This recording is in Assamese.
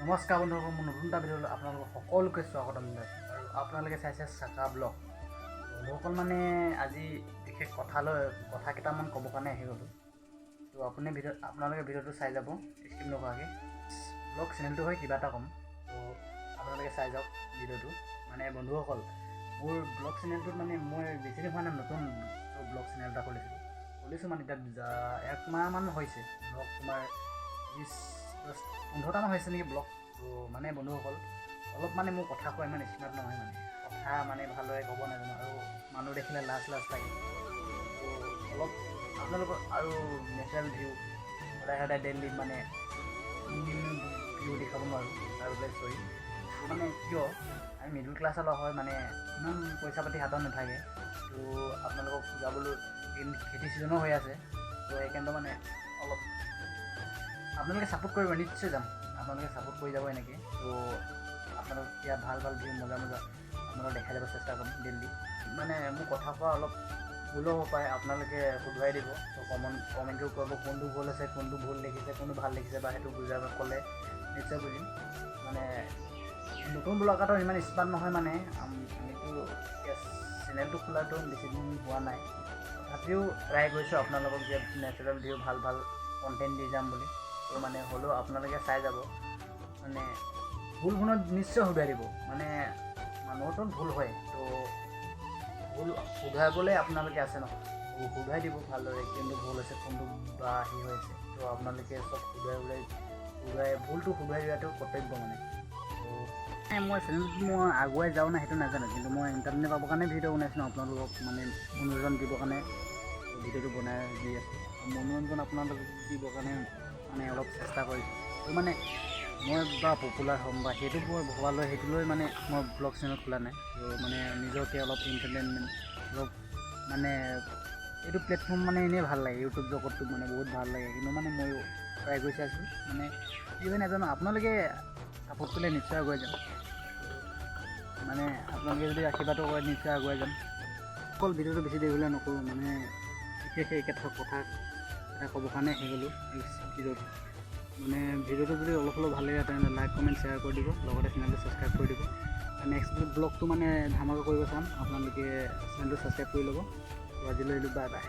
নমস্কাৰ বন্ধুসকল, মোৰ নতুন এটা ভিডিঅ'লৈ আপোনালোকক সকলোকে স্বাগতম জনাইছোঁ। আৰু আপোনালোকে চাইছে চাকা ব্লগ। বন্ধুসকল, মানে আজি বিশেষ কথা কেইটামান ক'বৰ কাৰণে আহি গ'লোঁ। তো আপোনালোকে ভিডিঅ'টো চাই যাব স্কিপ নকৰাকৈ। ব্লগ চেনেলটো হয় কিবা এটা ক'ম, তো আপোনালোকে চাই যাওক ভিডিঅ'টো। মানে বন্ধুসকল, মোৰ ব্লগ চেনেলটোত মানে মই বেছি দিন হোৱা নাই, নতুন ব্লগ চেনেল এটা খুলিছোঁ মানে এতিয়া 1 মাহমান হৈছে। ব্লগ তোমাৰ 15টামান হৈছে নেকি ব্লগ। তো মানে বন্ধুসকল, অলপ মানে মোৰ কথা কোৱা ইমান স্মাৰ্ট নহয়, মানে কথা মানে ভালদৰে ক'ব নাজানো, আৰু মানুহ দেখিলে লাজ লাগে। তো অলপ আপোনালোকৰ আৰু নেচাৰেল ভিউ সদায় ডেইলি মানে ভিউ দেখাব নোৱাৰোঁ, তাৰ বাবে চৰি। মানে কিয়, আমি মিডল ক্লাছৰ হয়, মানে ইমান পইচা পাতি হাতত নাথাকে। তো আপোনালোকক যাবলৈ খেতি ছিজনো হৈ আছে, তো সেইকাৰণে মানে অলপ আপোনালোকে ছাপোৰ্ট কৰিব, নিশ্চয় যাম। আপোনালোকে ছাপোৰ্ট কৰি যাব এনেকৈ। তো আপোনালোক এতিয়া ভাল ভিউ মজা আপোনালোক দেখাই যাব চেষ্টা কৰিম ডেইলি। মানে মোৰ কথা কোৱা অলপ ভুলো হ'ব পাৰে, আপোনালোকে শুধৰাই দিব। তো কমেণ্টো কৰিব, কোনটো ভুল আছে, কোনটো ভুল দেখিছে, কোনটো ভাল দেখিছে, বা সেইটো বুজাব ক'লে নিশ্চয় বুজিম। মানে নতুন ব্লগাৰটো ইমান স্মাৰ্ট নহয়, মানে আমিতো চেনেলটো খোলাটো বেছি দিন হোৱা নাই। তথাপিও ট্ৰাই কৰিছোঁ আপোনালোকক যে নেচাৰেল ভিউ ভাল কণ্টেণ্ট দি যাম বুলি। তো মানে হ'লেও আপোনালোকে চাই যাব, মানে ভুলখনত নিশ্চয় শুধৰাই দিব। মানে মানুহতো ভুল হয়, তো ভুল শুধৰাবলৈ আপোনালোকে আছে নহয়, শুধৰাই দিব ভালদৰে, কিন্তু ভুল হৈছে কোনটো বা হৈ আছে। তো আপোনালোকে চব ভুলটো শুধৰাই দিয়াটো কৰ্তব্য মানে। তো মই চেনেলটো আগুৱাই যাওঁ নাই সেইটো নাজানো, কিন্তু মই ইণ্টাৰনেট পাবৰ কাৰণে ভিডিঅ' বনাইছিলোঁ, আপোনালোকক মানে মনোৰঞ্জন দিবৰ কাৰণে ভিডিঅ'টো বনাই দি আছোঁ। মনোৰঞ্জন আপোনালোকক দিবৰ কাৰণে মানে অলপ চেষ্টা কৰিছোঁ। তো মানে মই বা পপুলাৰ হ'ম বা সেইটো মই ভবালৈ সেইটো লৈ মানে মই ব্লগ চেনেল খোলা নাই। তো মানে নিজকে অলপ এণ্টাৰটেইনমেণ্ট অলপ মানে এইটো প্লেটফৰ্ম মানে এনেই ভাল লাগে, ইউটিউব জগতটো মানে বহুত ভাল লাগে, কিন্তু মানে ময়ো ট্ৰাই কৰি চাইছোঁ। মানে কি হয় নাজানো, আপোনালোকে ছাপোৰ্ট কৰিলে নিশ্চয় আগুৱাই যাম। মানে আপোনালোকে যদি আশীৰ্বাদো কৰে নিশ্চয় আগুৱাই যাম। অকল ভিডিঅ'টো বেছি দেৰিবলৈ নকৰোঁ, মানে বিশেষ একেটা কথা এটা ক'বৰ কাৰণে আহি গ'লোঁ এই ভিডিঅ'টো। মানে ভিডিঅ'টো যদি অলপ ভাল লাগে তেনেহ'লে লাইক কমেণ্ট শ্বেয়াৰ কৰি দিব, লগতে চেনেলটো ছাবস্ক্ৰাইব কৰি দিব। নেক্সট ব্লগটো মানে ধামাকা কৰিব চাম, আপোনালোকে চেনেলটো ছাবস্ক্ৰাইব কৰি ল'ব। তো আজিলৈ বাই বাই।